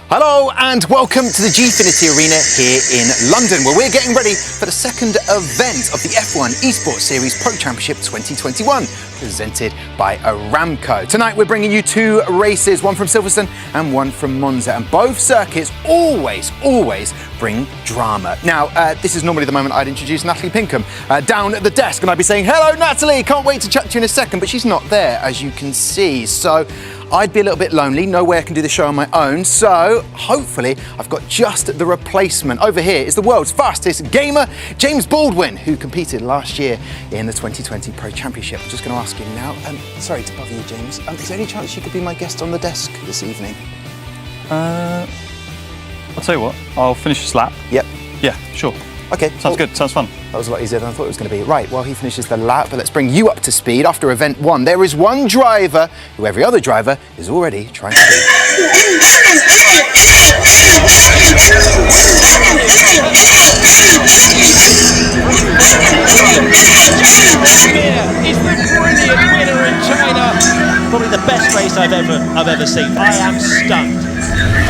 Hello and welcome to the Gfinity Arena here in London, where we're getting ready for the second event of the F1 Esports Series Pro Championship 2021, presented by Aramco. Tonight we're bringing you two races, one from Silverstone and one from Monza, and both circuits always bring drama. Now, this is normally the moment I'd introduce Natalie Pinkham down at the desk, and I'd be saying, hello Natalie, can't wait to chat to you in a second, but she's not there, as you can see. So I'd be a little bit lonely, no way I can do the show on my own, so hopefully I've got just the replacement. Over here is the world's fastest gamer, James Baldwin, who competed last year in the 2020 Pro Championship. I'm just going to ask you now, sorry to bother you, James, is there any chance you could be my guest on the desk this evening? I'll tell you what, I'll finish this lap. Yep. Yeah, sure. Okay. Sounds good, sounds fun. That was a lot easier than I thought it was going to be. Right, while he finishes the lap, let's bring you up to speed. After event one, there is one driver who every other driver is already trying to beat. Is the brilliant winner in China. Probably the best race I've ever seen. I am stunned.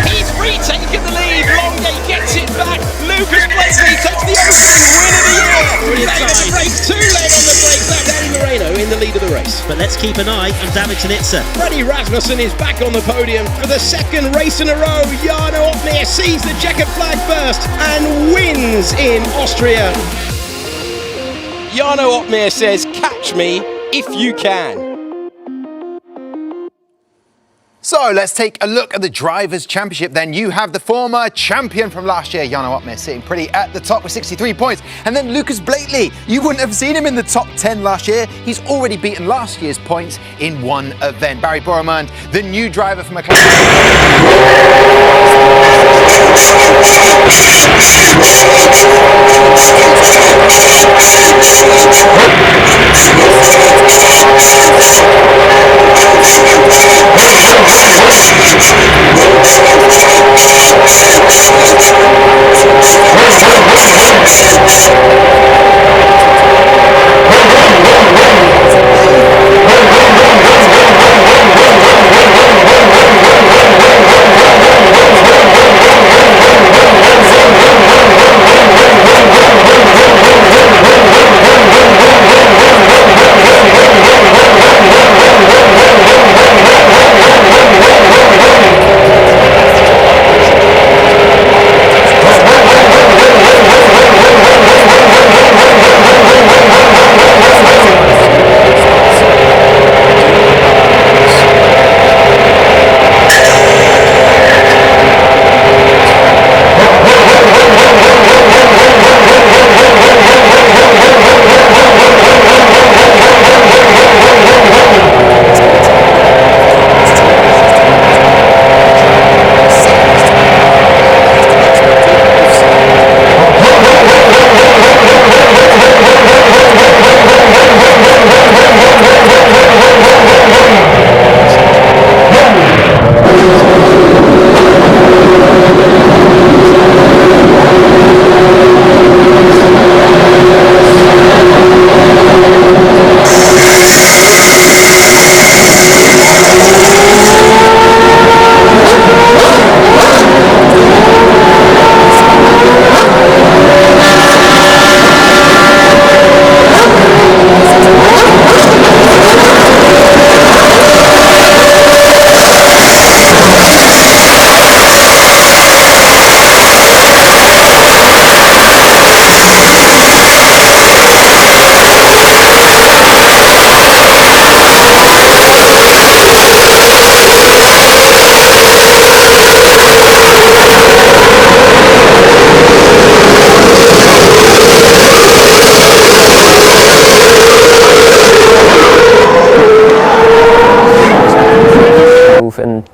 He's retaken the lead. Longay gets it back. Lucas Blakely takes the opening win of the year. Brilliant race. Too late on the brakes. That's Danny Moreno in the lead of the race. But let's keep an eye on David-Nitzer. Freddie Rasmussen is back on the podium for the second race in a row. Jarno Opmeer sees the checkered flag first and wins in Austria. Jarno Opmeer says, catch me if you can. So let's take a look at the Drivers' Championship then. You have the former champion from last year, Jarno Opmeer, sitting pretty at the top with 63 points. And then Lucas Blakely, you wouldn't have seen him in the top 10 last year. He's already beaten last year's points in one event. Barry Boromund, the new driver from McLaren.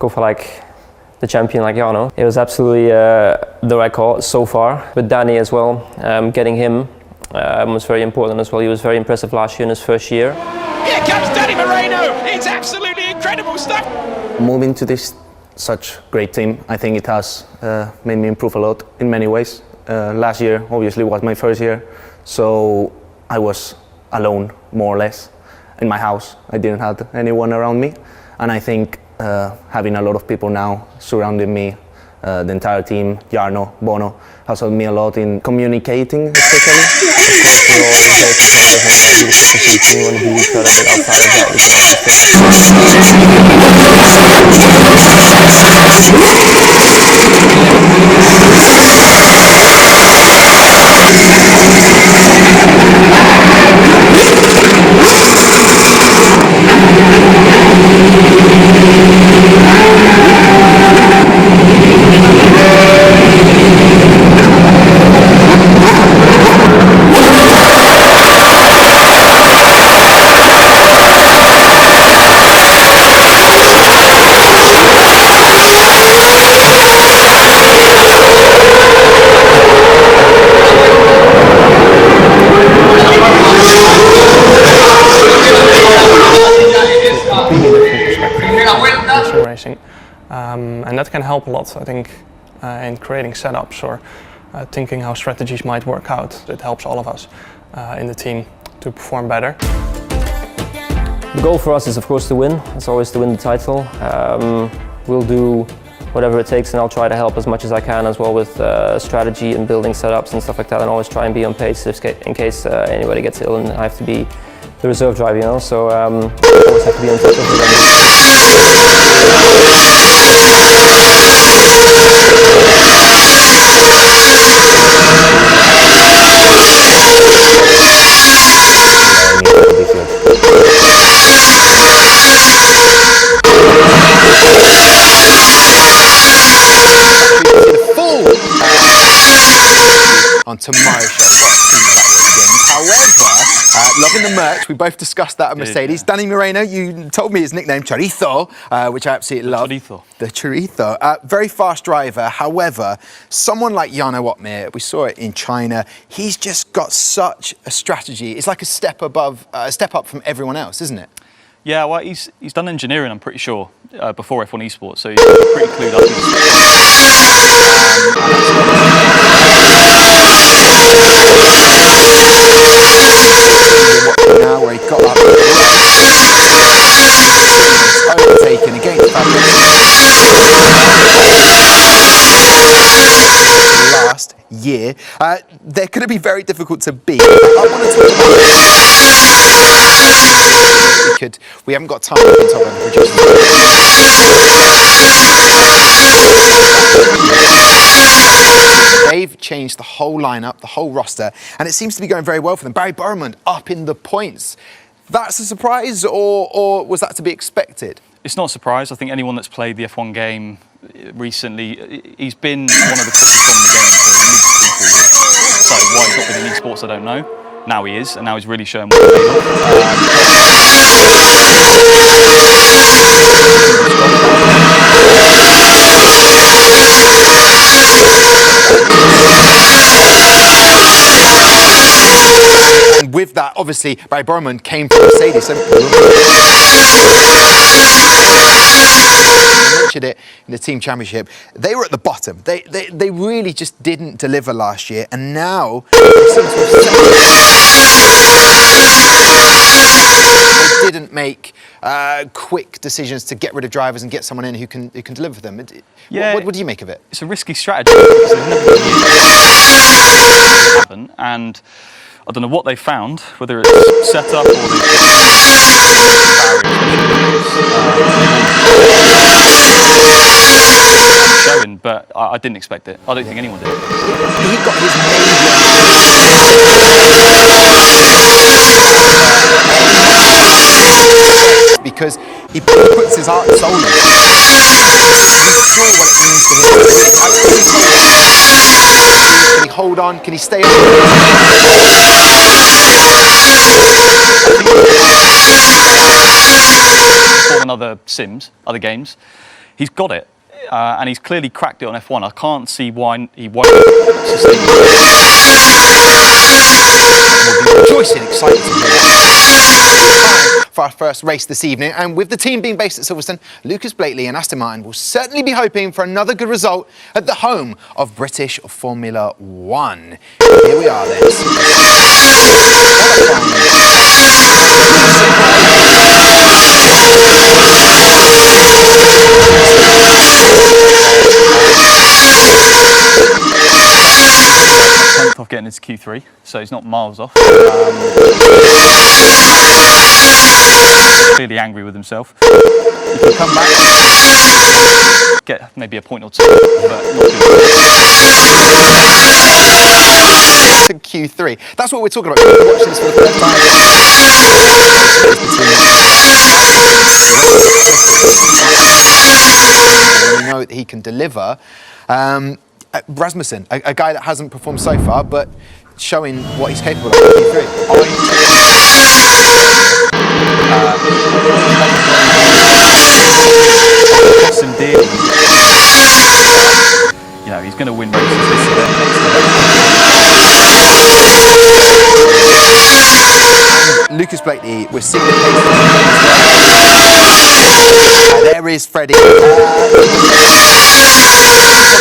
go for like the champion like Jarno. It was absolutely the right call so far. With Danny as well, getting him was very important as well. He was very impressive last year in his first year. Here comes Danny Moreno. It's absolutely incredible stuff. Moving to this such great team, I think it has made me improve a lot in many ways. Last year obviously was my first year, so I was alone more or less in my house. I didn't have anyone around me, and I think having a lot of people now surrounding me, the entire team, Jarno, Bono, has helped me a lot in communicating, especially. Of course, we're all very professional, we want to be each other, but outside of that, we can racing, and that can help a lot, I think, in creating setups or thinking how strategies might work out. It helps all of us in the team to perform better. The goal for us is of course to win. It's always to win the title. We'll do whatever it takes, and I'll try to help as much as I can as well with strategy and building setups and stuff like that, and always try and be on pace in case anybody gets ill and I have to be the reserve driver, you know, so always have to be on top of it. On tomorrow's show. However, loving the merch. We both discussed that at Mercedes. Danny Moreno, you told me his nickname, Chorizo, which I absolutely love. Chorizo. The Chorizo. Very fast driver. However, someone like Jarno Opmeer, we saw it in China, he's just got such a strategy. It's like a step above, a step up from everyone else, isn't it? Yeah, well, he's done engineering, I'm pretty sure, before F1 Esports, so he's pretty clued up. Now where he got up, overtaken against last year. They're going to be very difficult to beat. I want to talk about we haven't got time to talk about the producers. They've changed the whole lineup, the whole roster, and it seems to be going very well for them. Barry Borman up in the points. That's a surprise, or was that to be expected? It's not a surprise. I think anyone that's played the F1 game recently, he's been one of the quickest on the game for at least 2-3 years. So why he's not been in esports, I don't know. Now he is, and now he's really showing what he's made of. And with that, obviously, Barry Borman came from Mercedes. So I mentioned it in the team championship. They were at the bottom. They really just didn't deliver last year, and now they seem to they didn't make quick decisions to get rid of drivers and get someone in who can deliver for them. Yeah, what do you make of it? It's a risky strategy because they've never been used, and I don't know what they found, whether it's setup or showing, but I didn't expect it. I don't think anyone did. He got his because he puts his heart and soul in it. He's sure what it means for him. Can he hold on? Can he stay on? Form and other sims, other games. he's got it, and he's clearly cracked it on F1. I can't see why he won't sustain it. We'll be rejoicing, excited to hear that. For our first race this evening, and with the team being based at Silverstone, Lucas Blakely and Aston Martin will certainly be hoping for another good result at the home of British Formula One. Here we are then. Off getting into Q3, so he's not miles off. Clearly angry with himself. He can come back, get maybe a point or two, but not good. To Q3. That's what we're talking about. We're watching this for the first time. We know that he can deliver. Rasmussen, a guy that hasn't performed so far, but showing what he's capable of in Q3. Costs him dearly. You know, he's going to win races this year, next year. Lucas Blakely, we're seeing the pace. There is Freddie.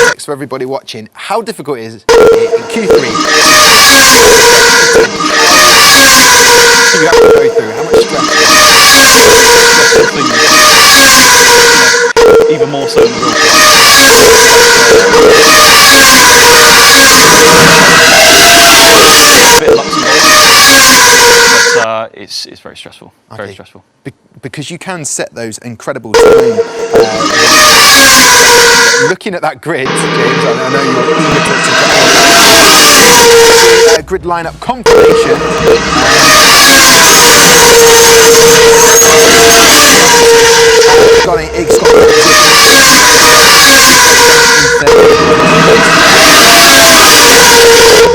Context for everybody watching, how difficult it is in Q3 you have to go through, how much stress? Even more so in the real life. A bit of Luxembourg, but it's very stressful. Okay. Very stressful. Because you can set those incredible time. Looking at that grid, James, I know you're eager to grid lineup confirmation.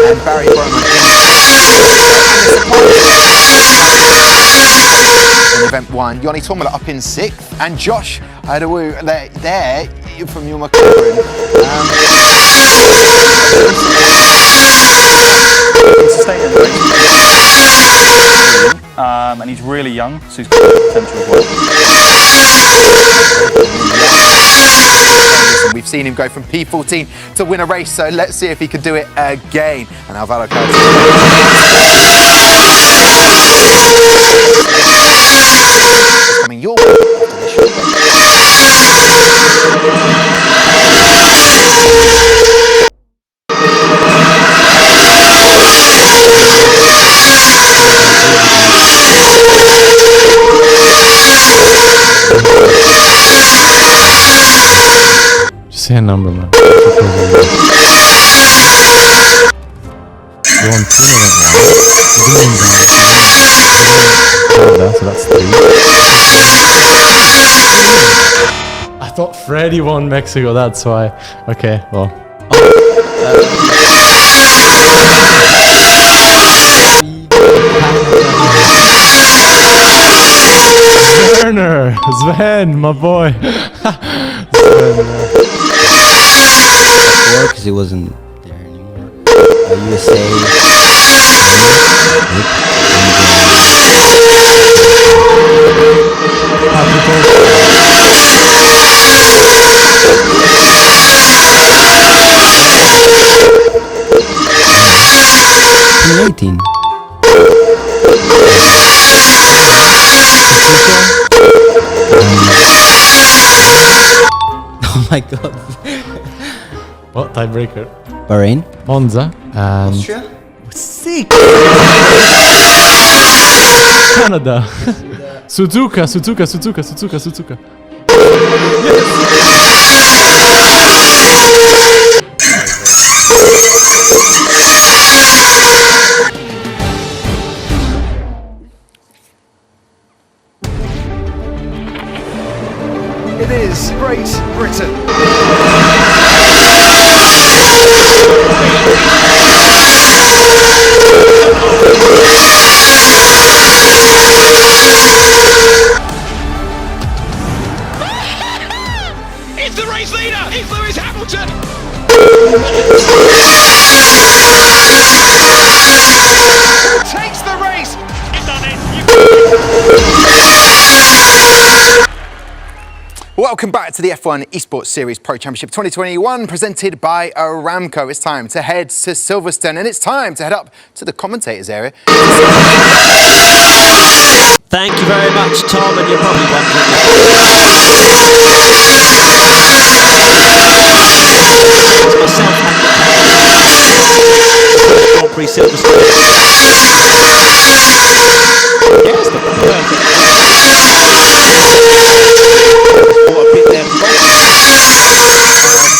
And Barry Broman in event 1. Yoni Tormala up in 6th, and Josh Adawu there from your McLaren. And he's really young, so he's got potential as well. We've seen him go from P14 to win a race, so let's see if he can do it again. And Alvaro Carlos coming your way after this short break. Just say a number, man. You want 2 of them? So that's 3. I thought Freddie won Mexico, that's why. Okay, well. Werner! Sven, my boy! Sven, because he wasn't there anymore. USA. '18. Oh my god. what? Tiebreaker? Bahrain. Monza and... Austria? Sick! Canada. Suzuka. It is Great Britain. Takes the race. He's done it. Welcome back to the F1 Esports Series Pro Championship 2021, presented by Aramco. It's time to head to Silverstone, and it's time to head up to the commentators area. Thank you very much, Tom, and you're probably wondering. Myself and Grand Prix Silverstone. Yes, the perfect. Or a bit there.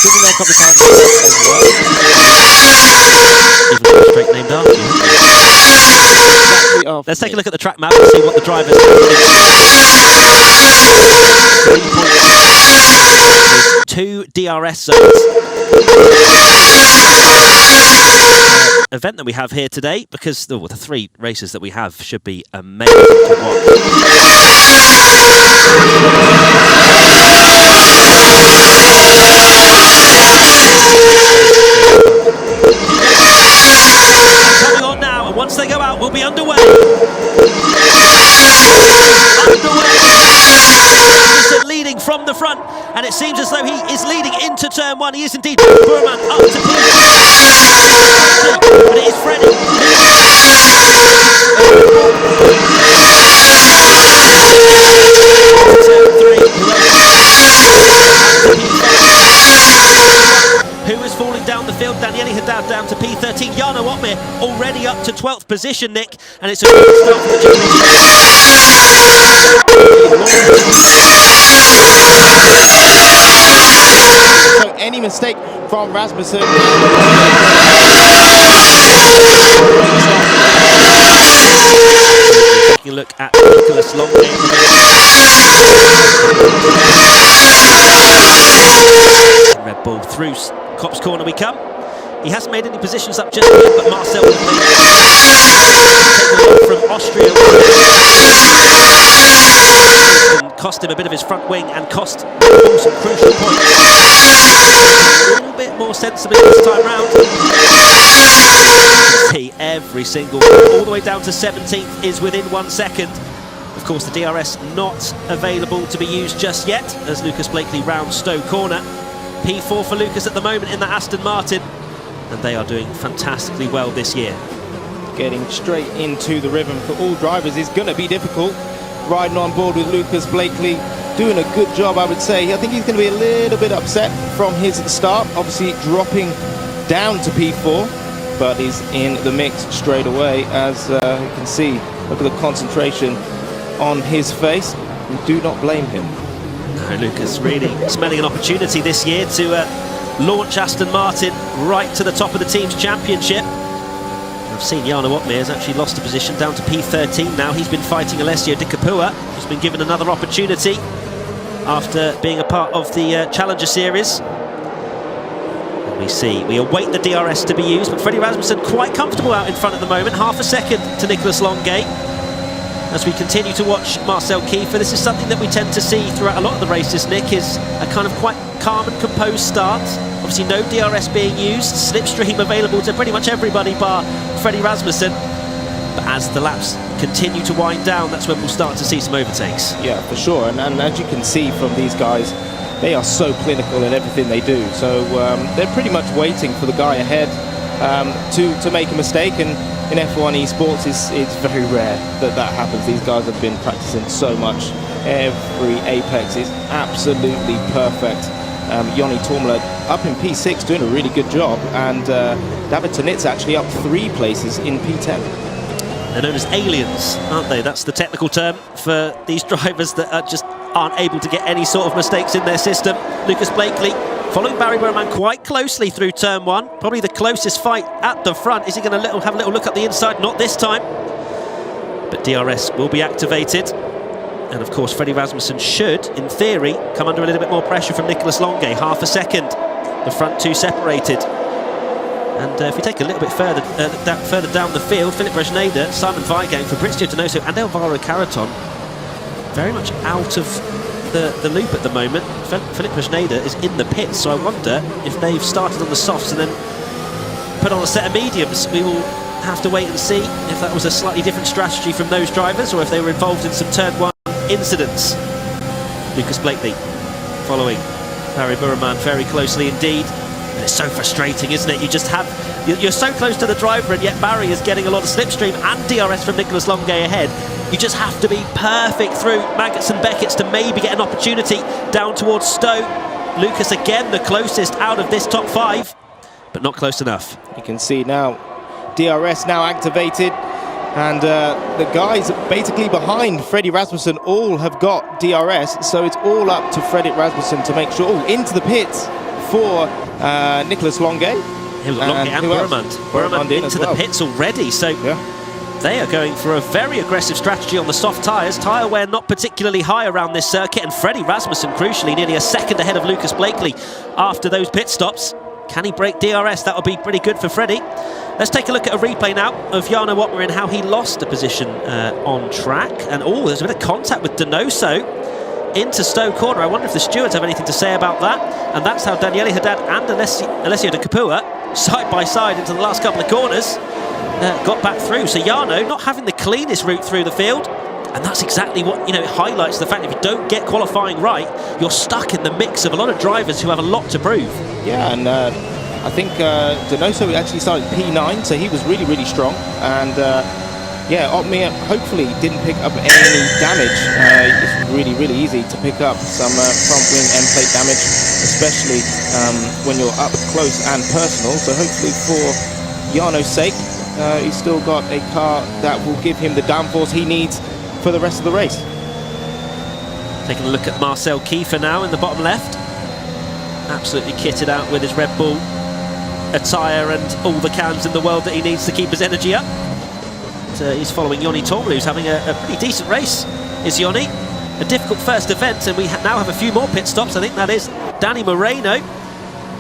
Given there a couple of times as well. Even got a straight named after you. Exactly. Let's take a look at the track map and see what the drivers have. There's 2 DRS zones. Event that we have here today, because the 3 races that we have should be amazing to watch. Coming on now, and once they go out, we'll be underway. Leading from the front, and it seems as though he is leading into turn 1. He is indeed. Burman up to P. But it is Freddie. Who is falling down the field? Daniele Haddad down to P13. Jarno Otmir already up to 12th position, Nick, and it's a good start for the So any mistake from Rasmussen. Taking a look at Nicholas Longley. Red Bull through Copse Corner we come. He hasn't made any positions up just yet, but Marcel will take from Austria. Can cost him a bit of his front wing and cost Bull some crucial points. A little bit more sensibly this time round. See every single all the way down to 17th is within 1 second. Of course, the DRS not available to be used just yet as Lucas Blakely rounds Stowe Corner. P4 for Lucas at the moment in the Aston Martin, and they are doing fantastically well this year. Getting straight into the rhythm for all drivers is going to be difficult. Riding on board with Lucas Blakely, doing a good job, I would say. I think he's going to be a little bit upset from his start, obviously dropping down to P4, but he's in the mix straight away, as you can see. Look at the concentration on his face. We do not blame him. No, Lucas really smelling an opportunity this year to launch Aston Martin right to the top of the team's championship. I've seen Jarno Otmir has actually lost a position down to P13 now. He's been fighting Alessio Di Capua, who's been given another opportunity after being a part of the Challenger Series. And we await the DRS to be used, but Freddie Rasmussen quite comfortable out in front at the moment, half a second to Nicholas Longate. As we continue to watch Marcel Kiefer, this is something that we tend to see throughout a lot of the races, Nick, is a kind of quite calm and composed start. Obviously no DRS being used, slipstream available to pretty much everybody bar Freddie Rasmussen. But as the laps continue to wind down, that's when we'll start to see some overtakes. Yeah, for sure, and as you can see from these guys, they are so clinical in everything they do. So they're pretty much waiting for the guy ahead to make a mistake, and in F1 esports it's very rare that happens. These guys have been practicing so much. Every apex is absolutely perfect. Joni Tormela up in P6 doing a really good job, and David Tanit's actually up 3 places in P10. They're known as aliens, aren't they? That's the technical term for these drivers that aren't able to get any sort of mistakes in their system. Lucas Blakely following Barry Burman quite closely through turn 1. Probably the closest fight at the front. Is he going to have a little look at the inside? Not this time. But DRS will be activated. And of course, Freddie Rasmussen should, in theory, come under a little bit more pressure from Nicholas Longate. Half a second, the front 2 separated. And if we take a little bit further down the field, Philip Brejneda, Simon Weigang, Fabrizio Donoso and Alvaro Caraton very much out of the loop at the moment. Philippe Schneider is in the pits, so I wonder if they've started on the softs and then put on a set of mediums. We will have to wait and see if that was a slightly different strategy from those drivers or if they were involved in some turn 1 incidents. Lucas Blakely following Barry Burman very closely indeed. And it's so frustrating, isn't it? You're so close to the driver, and yet Barry is getting a lot of slipstream and DRS from Nicolas Longuet ahead. You just have to be perfect through Maggots and Beckett's to maybe get an opportunity down towards Stowe. Lucas again the closest out of this top 5, but not close enough. You can see now DRS now activated, and the guys basically behind Freddie Rasmussen all have got DRS, so it's all up to Freddie Rasmussen to make sure. Into the pits for Nicolas Longuet. Longuet and Burman into the pits already, so they are going for a very aggressive strategy on the soft tyres. Tyre wear not particularly high around this circuit, and Freddie Rasmussen, crucially, nearly a second ahead of Lucas Blakely after those pit stops. Can he break DRS? That would be pretty good for Freddie. Let's take a look at a replay now of Jarno Ottmar and how he lost a position on track. And there's a bit of contact with Donoso into Stowe corner. I wonder if the stewards have anything to say about that. And that's how Daniele Haddad and Alessio De Capua, side by side into the last couple of corners, got back through. So Jarno not having the cleanest route through the field. And that's exactly what, it highlights the fact that if you don't get qualifying right, you're stuck in the mix of a lot of drivers who have a lot to prove. Yeah, and I think Donoso actually started P9, so he was really, really strong. And yeah, Ottmar hopefully didn't pick up any damage. It's really, really easy to pick up some front wing end plate damage, especially when you're up close and personal. So hopefully for Jarno's sake, he's still got a car that will give him the downforce he needs for the rest of the race. Taking a look at Marcel Kiefer now in the bottom left. Absolutely kitted out with his Red Bull attire and all the cans in the world that he needs to keep his energy up. He's following Joni Tormel, who's having a pretty decent race, is Joni. A difficult first event, and we now have a few more pit stops. I think that is Danny Moreno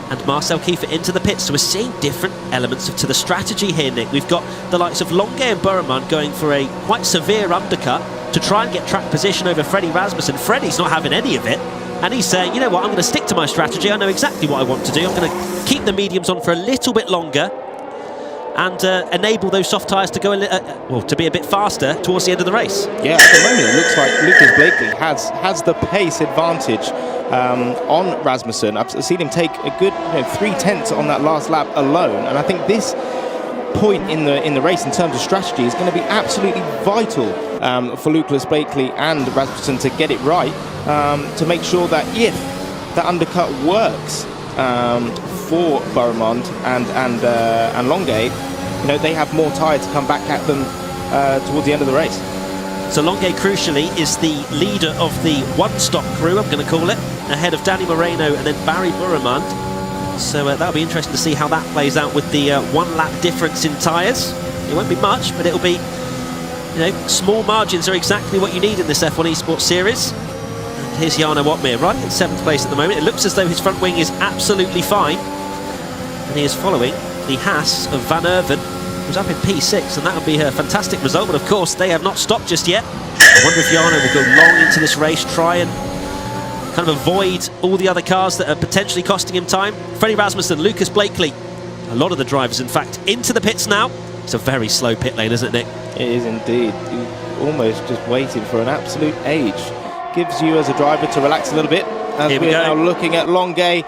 and Marcel Kiefer into the pits. So we're seeing different elements to the strategy here, Nick. We've got the likes of Longuet and Burman going for a quite severe undercut to try and get track position over Freddie Rasmussen. Freddie's not having any of it, and he's saying, you know what, I'm going to stick to my strategy. I know exactly what I want to do. I'm going to keep the mediums on for a little bit longer and enable those soft tyres to go to be a bit faster towards the end of the race. Yeah, at the moment it looks like Lucas Blakely has the pace advantage on Rasmussen. I've seen him take a good 3/10 on that last lap alone, and I think this point in the race in terms of strategy is going to be absolutely vital for Lucas Blakely and Rasmussen to get it right, to make sure that if the undercut works for Burman and Longuet, they have more tyre to come back at them towards the end of the race. So Longuet, crucially, is the leader of the one-stop crew, I'm going to call it, ahead of Danny Moreno and then Barry Burman. So that'll be interesting to see how that plays out with the one-lap difference in tyres. It won't be much, but it'll be, small margins are exactly what you need in this F1 Esports Series. And here's Jarno Ottmar running in 7th place at the moment. It looks as though his front wing is absolutely fine. And he is following the Haas of Van Erven, who's up in P6, and that would be a fantastic result. But of course, they have not stopped just yet. I wonder if Jarno will go long into this race, try and kind of avoid all the other cars that are potentially costing him time. Freddie Rasmussen, Lucas Blakely, a lot of the drivers, in fact, into the pits now. It's a very slow pit lane, isn't it, Nick? It is indeed. You're almost just waiting for an absolute age. Gives you as a driver to relax a little bit. As we're now looking at Longuet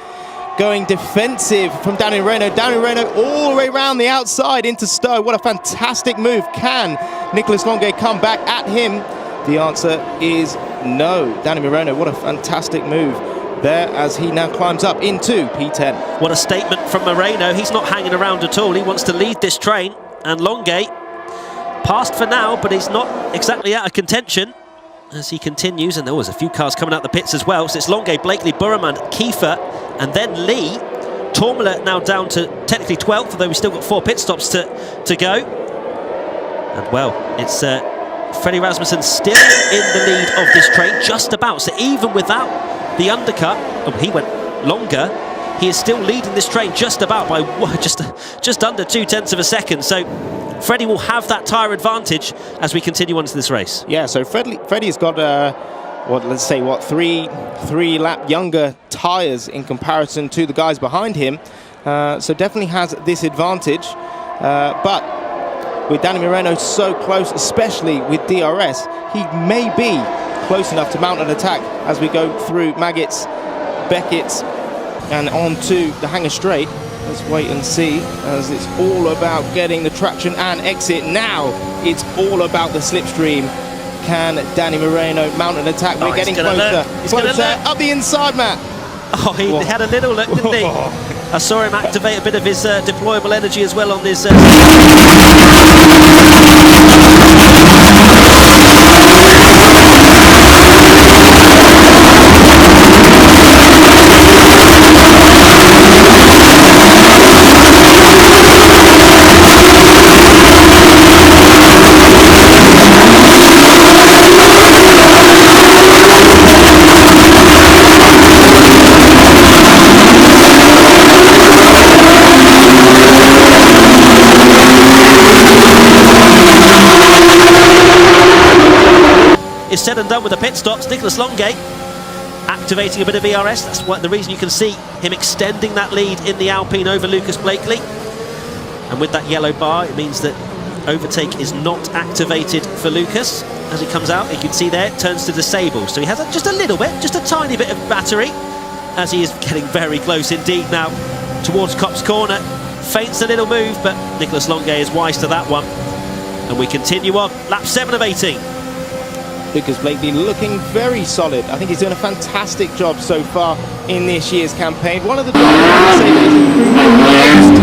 going defensive from Danny Moreno. Danny Moreno all the way around the outside into Stowe. What a fantastic move. Can Nicolas Longuet come back at him? The answer is no. Danny Moreno, what a fantastic move there as he now climbs up into P10. What a statement from Moreno. He's not hanging around at all. He wants to lead this train. And Longuet passed for now, but he's not exactly out of contention as he continues. And there was a few cars coming out the pits as well. So it's Longuet, Blakely, Burman, Kiefer, and then Lee. Tormler now down to technically 12th, although we've still got 4 pit stops to go. And well, it's Freddie Rasmussen still in the lead of this train, just about. So even without the undercut, he went longer, he is still leading this train just about by just under 0.2 of a second. So Freddie will have that tyre advantage as we continue on to this race. Yeah, so Freddie's got let's say three lap younger tyres in comparison to the guys behind him. So definitely has this advantage. But with Danny Moreno so close, especially with DRS, he may be close enough to mount an attack as we go through Maggots, Beckett's, and onto the Hangar Straight. Let's wait and see, as it's all about getting the traction and exit. Now it's all about the slipstream. Can Danny Moreno mount an attack? We're getting closer. Closer up the inside, Matt. Oh, he had a little look, didn't he? I saw him activate a bit of his deployable energy as well on this. Is said and done with the pit stops. Nicholas Longay activating a bit of ERS. That's the reason you can see him extending that lead in the Alpine over Lucas Blakely. And with that yellow bar, it means that overtake is not activated for Lucas. As he comes out, you can see there, it turns to disable. So he has just a little bit, just a tiny bit of battery, as he is getting very close indeed now towards Copse Corner. Feints a little move, but Nicholas Longay is wise to that one. And we continue on, lap 7 of 18. Lucas Blakely looking very solid. I think he's doing a fantastic job so far in this year's campaign. One of the drivers I would say that is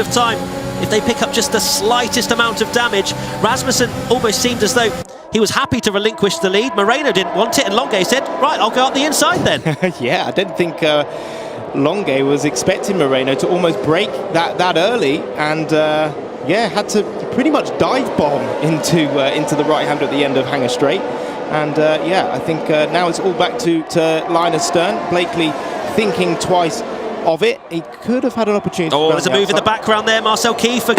of time. If they pick up just the slightest amount of damage, Rasmussen almost seemed as though he was happy to relinquish the lead. Moreno didn't want it, and Longay said, right, I'll go up the inside then. Yeah, I didn't think Longay was expecting Moreno to almost break that early, and yeah, had to pretty much dive bomb into the right hand at the end of Hangar Straight. And yeah, I think now it's all back to line astern. Blakely thinking twice of it. He could have had an opportunity. Oh, there's a move in the background there. Marcel Kiefer.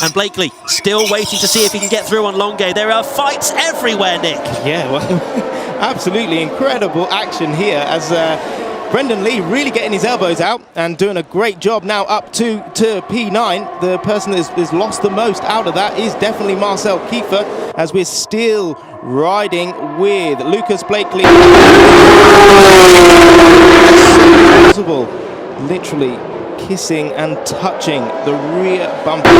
And Blakely still waiting to see if he can get through on Longay. There are fights everywhere, Nick. Yeah, well, absolutely incredible action here as Brendan Lee really getting his elbows out and doing a great job now up to P9. The person that has lost the most out of that is definitely Marcel Kiefer, as we're still riding with Lucas Blakely. Possible, literally kissing and touching the rear bumper.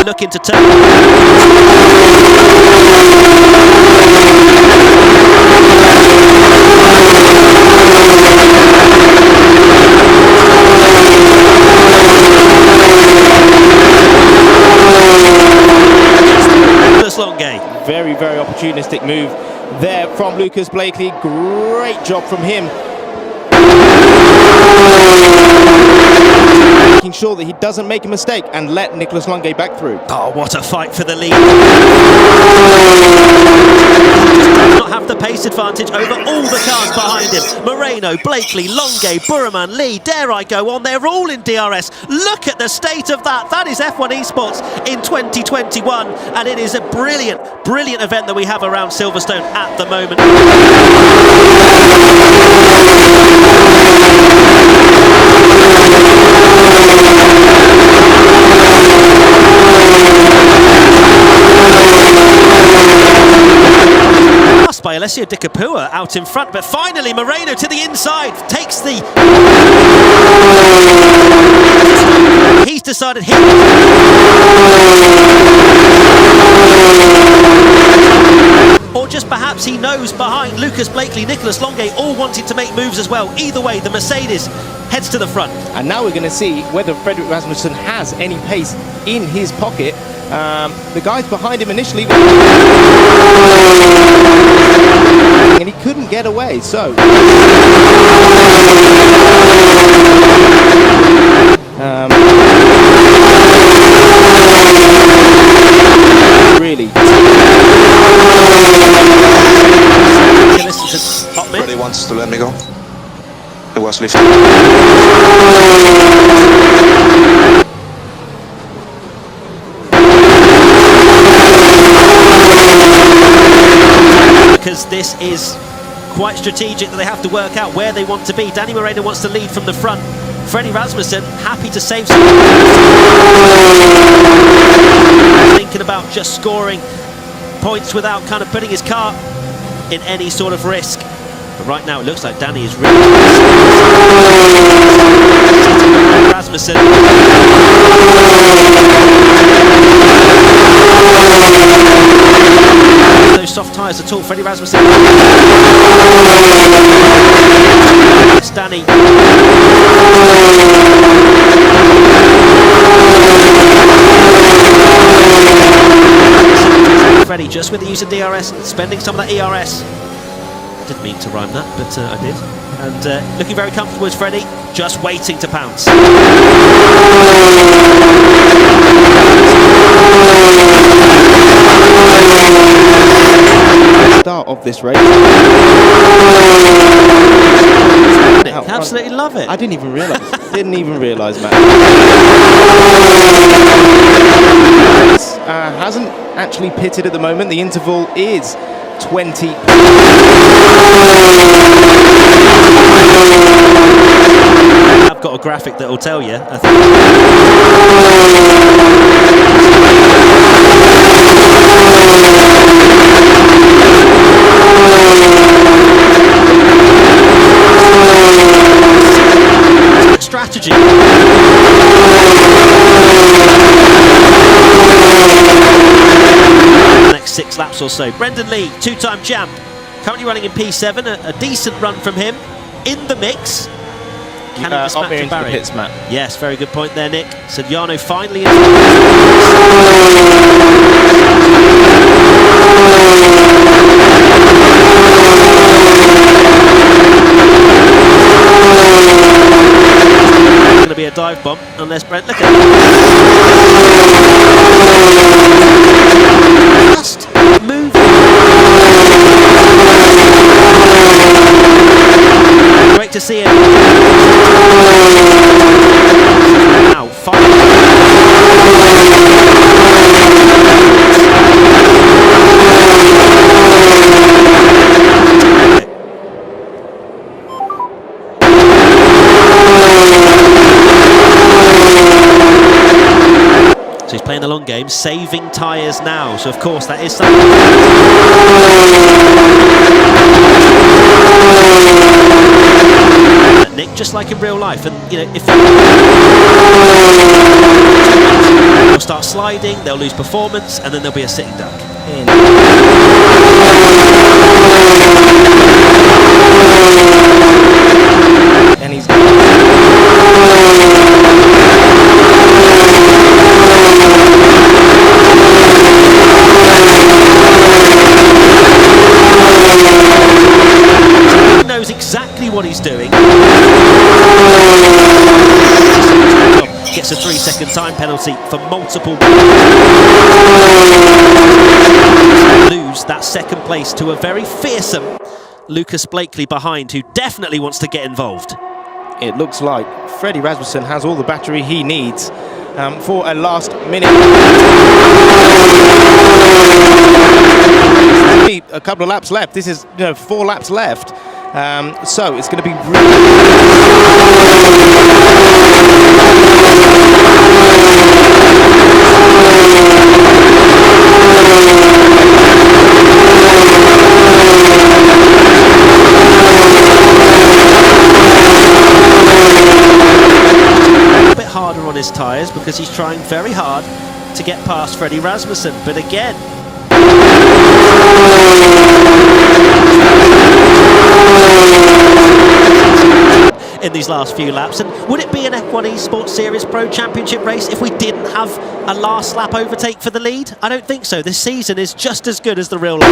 Looking to turn. Very, very opportunistic move there from Lucas Blakely. Great job from him. Making sure that he doesn't make a mistake and let Nicolas Longuet back through. Oh, what a fight for the lead. Does not have the pace advantage over all the cars behind him. Moreno, Blakely, Longuet, Burman, Lee, dare I go on, they're all in DRS. Look at the state of that. That is F1 Esports in 2021, and it is a brilliant, brilliant event that we have around Silverstone at the moment. By Alessio Di Capua out in front, but finally Moreno to the inside takes the. He's decided he. Or just perhaps he knows behind Lucas Blakely, Nicolas Longuet all wanting to make moves as well. Either way, the Mercedes heads to the front. And now we're going to see whether Frederick Rasmussen has any pace in his pocket. The guys behind him initially, and he couldn't get away, so really Freddie wants to let me go. It was lifting. Because this is quite strategic that they have to work out where they want to be. Danny Moreno wants to lead from the front. Freddie Rasmussen happy to save some. Thinking about just scoring points without kind of putting his car in any sort of risk. But right now it looks like Danny is really Rasmussen. Those soft tyres at all. Freddie Rasmussen. It's Danny. Freddie just with the use of DRS, spending some of that ERS. Didn't mean to rhyme that, but I did. And looking very comfortable as Freddie, just waiting to pounce. Start of this race. Absolutely love it. I didn't even realise. Matt. Hasn't actually pitted at the moment. The interval is 20. I've got a graphic that will tell you. Strategy. Next 6 laps or so. Brendan Lee, 2-time champ, currently running in P7. A decent run from him in the mix. Can he dispatch into Barry? The pits, Matt. Yes, very good point there, Nick. So Jarno finally. Going to be a dive bomb unless Brent. Look at it. Just move. Great to see him. Now, game, saving tyres now. So of course that is something. Nick, just like in real life, and you know, if they'll start sliding, they'll lose performance, and then there'll be a sitting duck. And he's knows exactly what he's doing. Gets a 3-second time penalty for multiple. Lose that second place to a very fearsome Lucas Blakely behind, who definitely wants to get involved. it looks like Freddie Rasmussen has all the battery he needs for a last minute. Only a couple of laps left. This is 4 laps left, so it's going to be harder on his tyres because he's trying very hard to get past Freddie Rasmussen, but again in these last few laps. And would it be an F1 Esports Series Pro Championship race if we didn't have a last lap overtake for the lead? I don't think so. This season is just as good as the real life.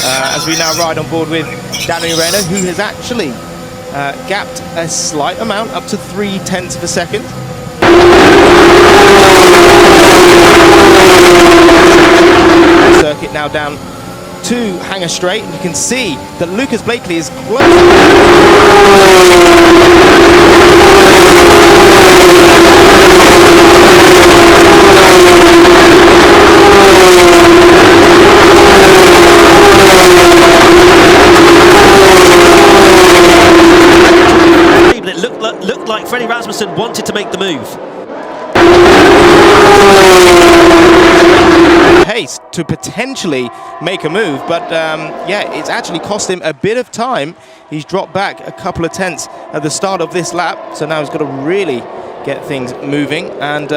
As we now ride on board with Danny Moreno, who has actually gapped a slight amount, up to 0.3 of a second. Circuit now down to Hangar Straight, and you can see that Lucas Blakely is close. Looked like Freddie Rasmussen wanted to make the move. Pace to potentially make a move, but yeah, it's actually cost him a bit of time. He's dropped back a couple of tenths at the start of this lap, so now he's got to really get things moving. And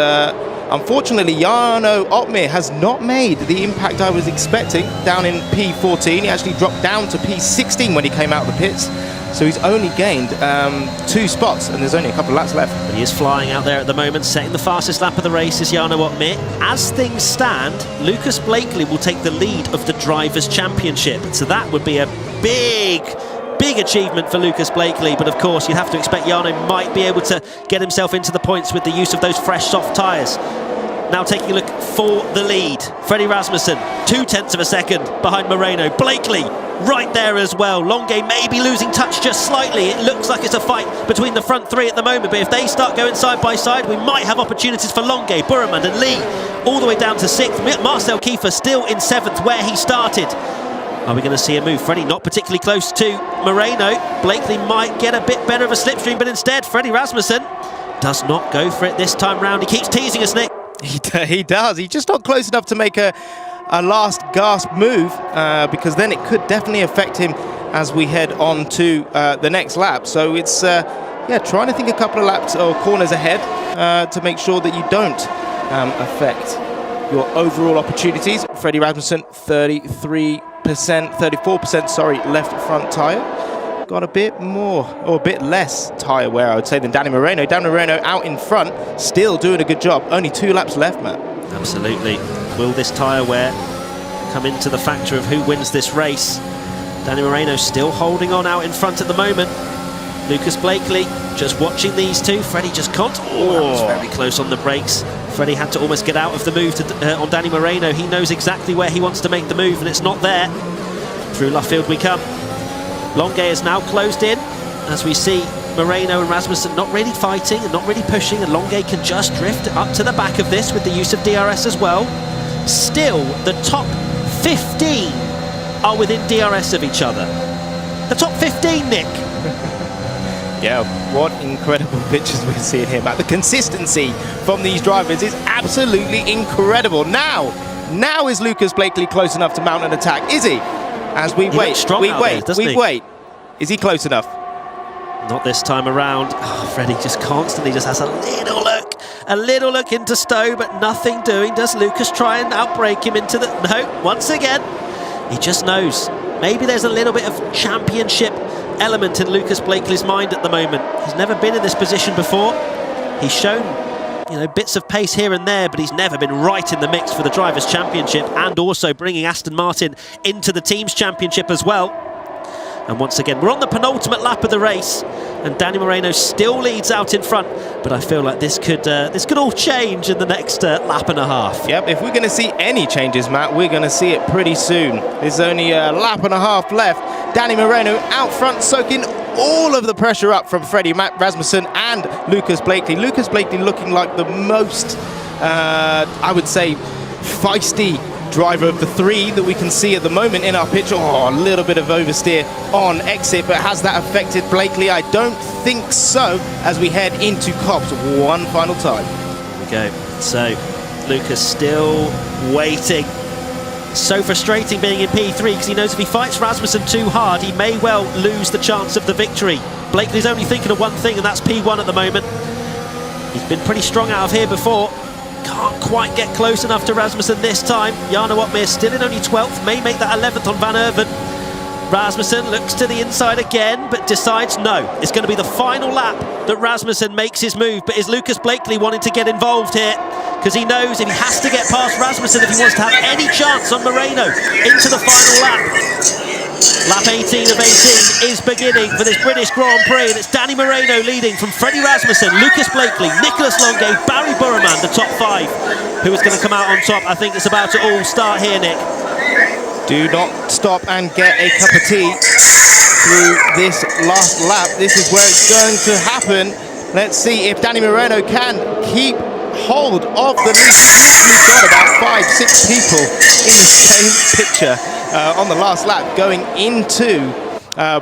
unfortunately, Jarno Opmeer has not made the impact I was expecting down in P14. He actually dropped down to P16 when he came out of the pits. So he's only gained 2 spots, and there's only a couple of laps left. But he is flying out there at the moment, setting the fastest lap of the race is Jarno Opmeer. As things stand, Lucas Blakely will take the lead of the Drivers' Championship. So that would be a big achievement for Lucas Blakely. But of course, you'd have to expect Jarno might be able to get himself into the points with the use of those fresh, soft tyres. Now taking a look for the lead, Freddie Rasmussen, 0.2 of a second behind Moreno. Blakely right there as well. Longue may be losing touch just slightly. It looks like it's a fight between the front 3 at the moment, but if they start going side by side, we might have opportunities for Longue, Burman and Lee all the way down to 6th. Marcel Kiefer still in 7th where he started. Are we going to see a move? Freddie not particularly close to Moreno. Blakely might get a bit better of a slipstream, but instead Freddie Rasmussen does not go for it this time round. He keeps teasing us, Nick. He does. He's just not close enough to make a last gasp move, because then it could definitely affect him as we head on to the next lap. So it's yeah, trying to think a couple of laps or corners ahead to make sure that you don't affect your overall opportunities. Freddie Rasmussen, 34%, sorry, left front tyre. Got a bit more, or a bit less tyre wear, I would say, than Danny Moreno. Danny Moreno out in front, still doing a good job. Only 2 laps left, Matt. Absolutely. Will this tyre wear come into the factor of who wins this race? Danny Moreno still holding on out in front at the moment. Lucas Blakely just watching these two. Freddie just can't. Oh, that was very close on the brakes. Freddie had to almost get out of the move on Danny Moreno. He knows exactly where he wants to make the move, and it's not there. Through Luffield we come. Longue is now closed in, as we see Moreno and Rasmussen not really fighting and not really pushing, and Longue can just drift up to the back of this with the use of DRS as well. Still, the top 15 are within DRS of each other. The top 15, Nick. Yeah, what incredible pictures we're seeing here, Matt. The consistency from these drivers is absolutely incredible. Now is Lucas Blakely close enough to mount an attack? Is he? As we wait, we wait. Is he close enough? Not this time around. Oh, Freddie just constantly just has a little look into Stowe, but nothing doing. Does Lucas try and outbrake him into the... No, once again, he just knows. Maybe there's a little bit of championship element in Lucas Blakely's mind at the moment. He's never been in this position before. He's shown, you know, bits of pace here and there, but he's never been right in the mix for the Drivers' Championship, and also bringing Aston Martin into the Teams' Championship as well. And once again, we're on the penultimate lap of the race, and Danny Moreno still leads out in front, but I feel like this could all change in the next lap and a half. Yep, if we're going to see any changes, Matt, we're going to see it pretty soon. There's only a lap and a half left. Danny Moreno out front, soaking all of the pressure up from Freddie Rasmussen and Lucas Blakely. Lucas Blakely looking like the most, I would say, feisty driver of the three that we can see at the moment in our picture. Oh, a little bit of oversteer on exit, but has that affected Blakely? I don't think so, as we head into Copse one final time. Here we go. So Lucas still waiting. So frustrating being in P3, because he knows if he fights Rasmussen too hard, he may well lose the chance of the victory. Blakely's only thinking of one thing, and that's P1 at the moment. He's been pretty strong out of here before. Can't quite get close enough to Rasmussen this time. Jarno Opmeer still in only 12th, may make that 11th on Van Erven. Rasmussen looks to the inside again, but decides no. It's going to be the final lap that Rasmussen makes his move, but is Lucas Blakely wanting to get involved here? Because he knows if he has to get past Rasmussen, if he wants to have any chance on Moreno into the final lap. Lap 18 of 18 is beginning for this British Grand Prix, and it's Danny Moreno leading from Freddie Rasmussen, Lucas Blakely, Nicholas Longuet, Barry Burman, the top five. Who is going to come out on top? I think it's about to all start here, Nick. Do not stop and get a cup of tea through this last lap. This is where it's going to happen. Let's see if Danny Moreno can keep hold of the lead. We've got about 5-6 people in the same picture on the last lap going into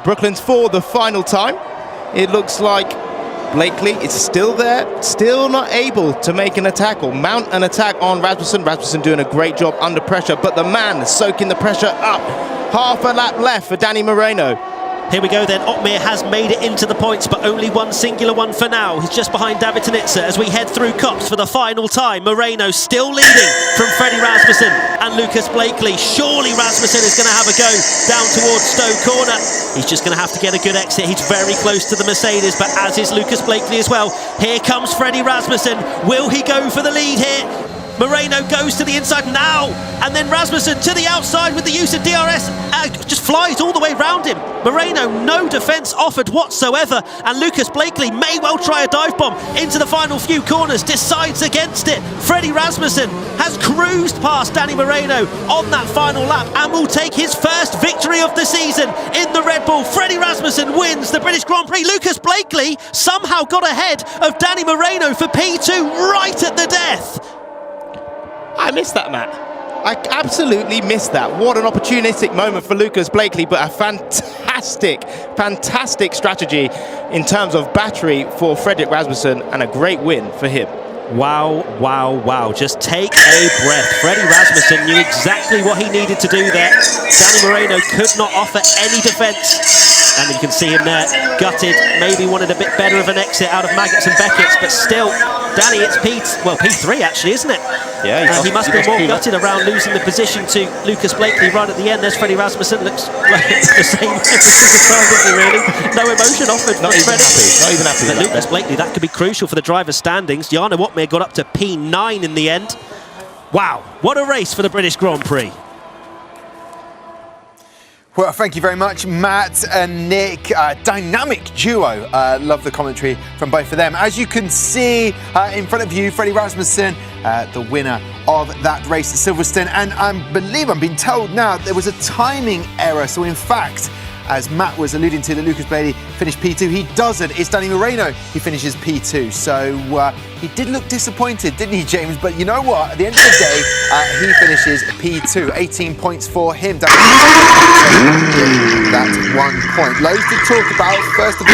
Brooklands for the final time. It looks like Blakely is still there, still not able to make an attack or mount an attack on Rasmussen. Rasmussen doing a great job under pressure, but the man soaking the pressure up. Half a lap left for Danny Moreno. Here we go then, Opmeer has made it into the points, but only one singular one for now. He's just behind David Tanitsa as we head through Copse for the final time. Moreno still leading from Freddie Rasmussen and Lucas Blakely. Surely Rasmussen is going to have a go down towards Stowe Corner. He's just going to have to get a good exit. He's very close to the Mercedes, but as is Lucas Blakely as well. Here comes Freddie Rasmussen. Will he go for the lead here? Moreno goes to the inside now, and then Rasmussen to the outside with the use of DRS, just flies all the way round him. Moreno, no defence offered whatsoever, and Lucas Blakely may well try a dive bomb into the final few corners, decides against it. Freddie Rasmussen has cruised past Danny Moreno on that final lap and will take his first victory of the season in the Red Bull. Freddie Rasmussen wins the British Grand Prix. Lucas Blakely somehow got ahead of Danny Moreno for P2 right at the death. I missed that, Matt. I absolutely missed that. What an opportunistic moment for Lucas Blakely, but a fantastic strategy in terms of battery for Fredrik Rasmussen, and a great win for him. Wow. Just take a breath. Freddie Rasmussen knew exactly what he needed to do there. Danny Moreno could not offer any defence. And you can see him there, gutted, maybe wanted a bit better of an exit out of Maggots and Beckett's, but still, Danny, it's P3 actually, isn't it? Yeah, he must be more gutted around losing the position to Lucas Blakely right at the end. There's Freddie Rasmussen, looks like the same every single time, doesn't he, really? No emotion offered. Not even happy. But Lucas Blakely, that could be crucial for the driver's standings. Jarno Opmeer got up to P9 in the end. Wow, what a race for the British Grand Prix. Well, thank you very much, Matt and Nick. Dynamic duo. Love the commentary from both of them. As you can see in front of you, Freddie Rasmussen, the winner of that race at Silverstone. And I believe I'm being told now there was a timing error. So in fact, as Matt was alluding to, that Lucas Bailey finished P2. He doesn't. It's Danny Moreno who finishes P2. So he did look disappointed, didn't he, James? But you know what? At the end of the day, he finishes P2. 18 points for him. That 1 point. Loads to talk about. First of all,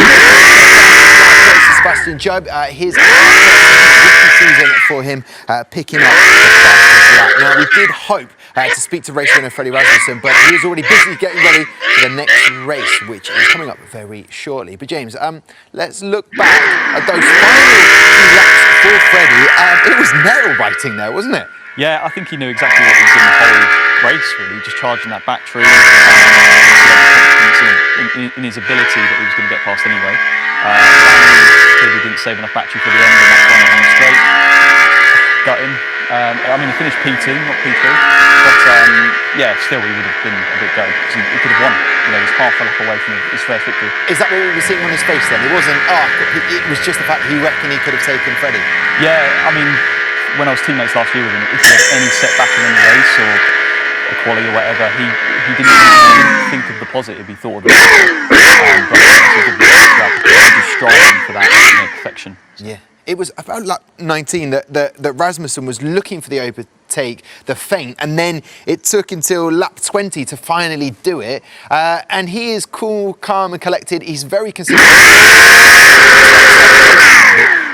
Sebastian Job, his season for him, picking up the fastest lap. Now, we did hope to speak to race winner Freddie Rasmussen, but he is already busy getting ready for the next race, which is coming up very shortly. But James, let's look back at those final few laps for Freddie. It was nail-biting there, wasn't it? Yeah, I think he knew exactly what he was doing the whole race, really, just charging that battery, in his ability that he was going to get past anyway. Clearly didn't save enough battery for the end, and that's why he went straight. Gutting. I mean, he finished P2, not P3, but yeah, still he would have been a bit gutted because he could have won. You know, he was half a lap away from his first victory. Is that what we were seeing on his face then? It wasn't, it was just the fact that he reckoned he could have taken Freddie. Yeah, I mean, when I was teammates last year with him, if he had any setback in any race or a quali or whatever, he didn't think of the positive, he thought of it. But he was striving for that, perfection. Yeah. It was about lap 19 that Rasmussen was looking for the overtake, the feint, and then it took until lap 20 to finally do it. And he is cool, calm and collected. He's very consistent.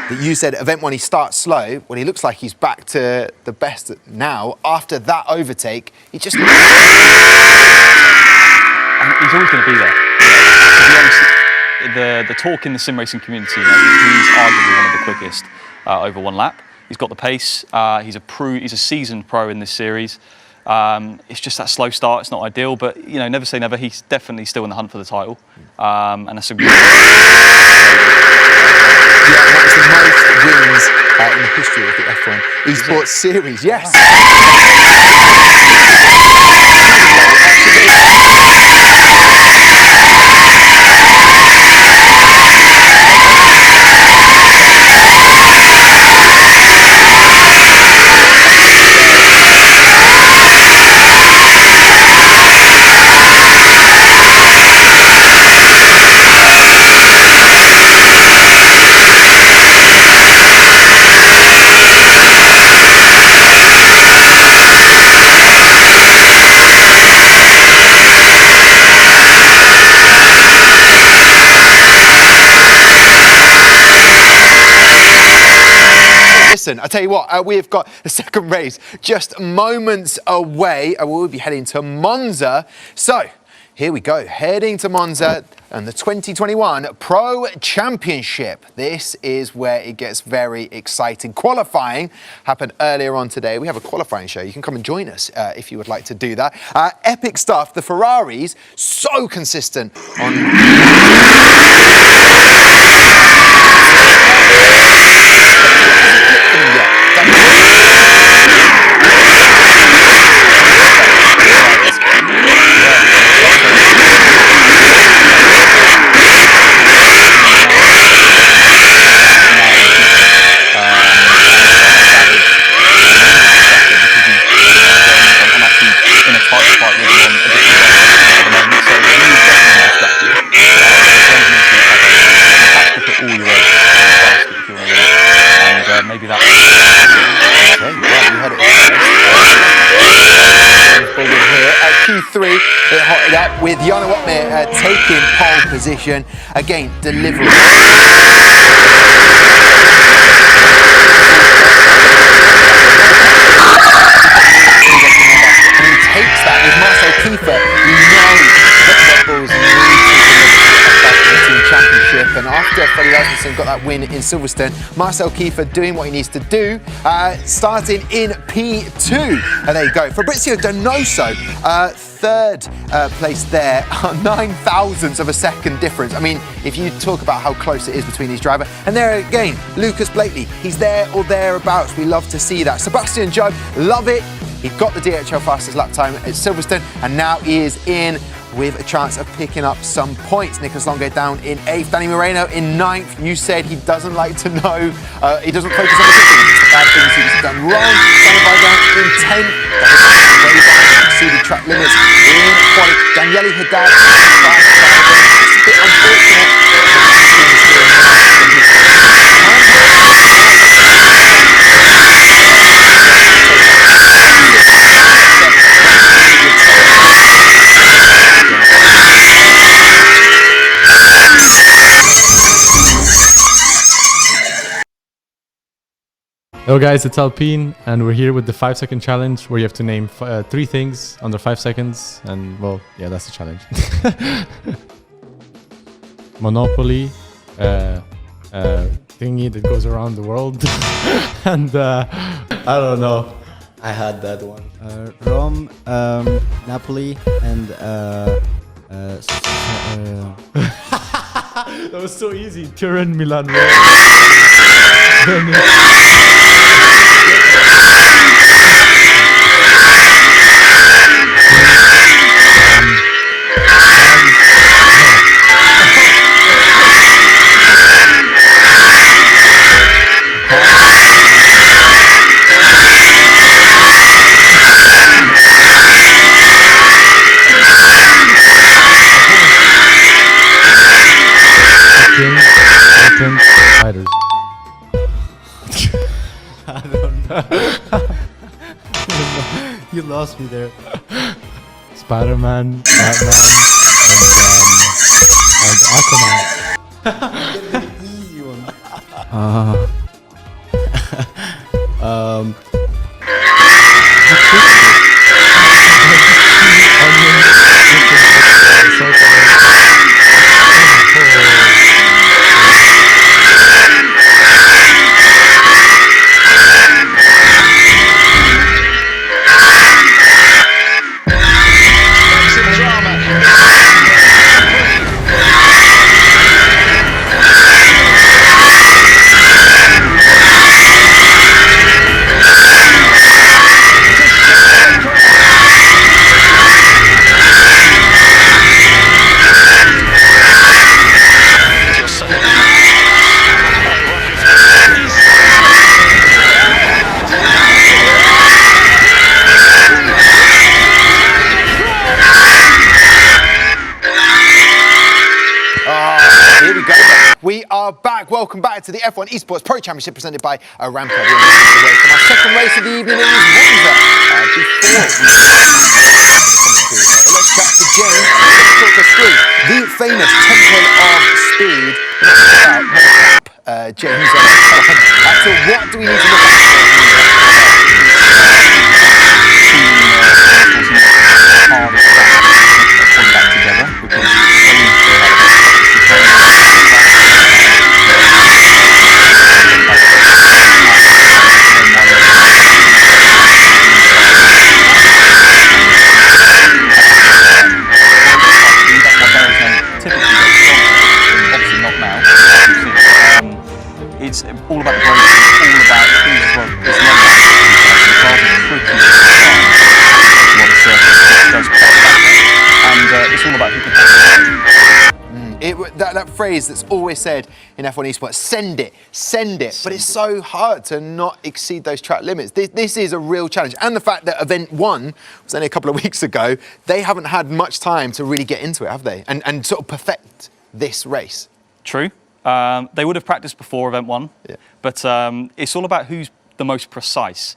That you said event one he starts slow. Well, he looks like he's back to the best now. After that overtake, he just... And he's always going to be there. To be honest, the talk in the sim racing community, he's arguably one of the quickest over 1 lap. He's got the pace. He's a seasoned pro in this series. It's just that slow start. It's not ideal, but never say never. He's definitely still in the hunt for the title, and that's a good. Yeah, that was the most wins in the history of the F1 esports series. Yes. Listen, I tell you what, we've got the second race just moments away. We'll be heading to Monza. So here we go, heading to Monza and the 2021 Pro Championship. This is where it gets very exciting. Qualifying happened earlier on today. We have a qualifying show. You can come and join us if you would like to do that. Epic stuff. The Ferraris, so consistent on... Maybe that. Okay, well, you had it. Here at Q3, it hotted up with Jana Watmir taking pole position. Again, delivering. And he takes that with Marcel Kiefer. He knows that Red Bulls need to deliver the team championship. And after Freddie Rasmussen got that win in Silverstone, Marcel Kiefer doing what he needs to do, starting in P2. And there you go. Fabrizio Donoso, third place there, 9,000ths of a second difference. I mean, if you talk about how close it is between these drivers. And there again, Lucas Blakely, he's there or thereabouts. We love to see that. Sebastian Job, love it. He got the DHL fastest lap time at Silverstone, and now he is in with a chance of picking up some points. Nicholas Longo down in 8th, Danny Moreno in 9th. You said he doesn't like to know, he doesn't focus on the bad things he's done wrong. Down in 10th, way back, exceeded track limits in quality. Daniele Haddad, Hello guys, it's Alpine, and we're here with the 5-second challenge where you have to name 3 things under 5 seconds, and well, yeah, that's the challenge. Monopoly, thingy that goes around the world, and I don't know. I had that one. Rome, Napoli, and that was so easy. Turin, Milan, Rome. Spiders. I don't know. You lost me there. Spider-Man, Batman, and Aquaman. Get the easy one. We are back. Welcome back to the F1 Esports Pro Championship presented by Aramco. We're away from our second race of the evening in Monza. Let's chat to James. Let's talk us through the famous Temple of Speed. James, so what do we need to look It's all about the growth, it's all about who's well, it's not and it's all about who can that phrase that's always said in F1 Esports, send it. But it's so hard to not exceed those track limits. This is a real challenge. And the fact that event 1 was only a couple of weeks ago, they haven't had much time to really get into it, have they? And sort of perfect this race. True. They would have practiced before event 1, yeah. But it's all about who's the most precise.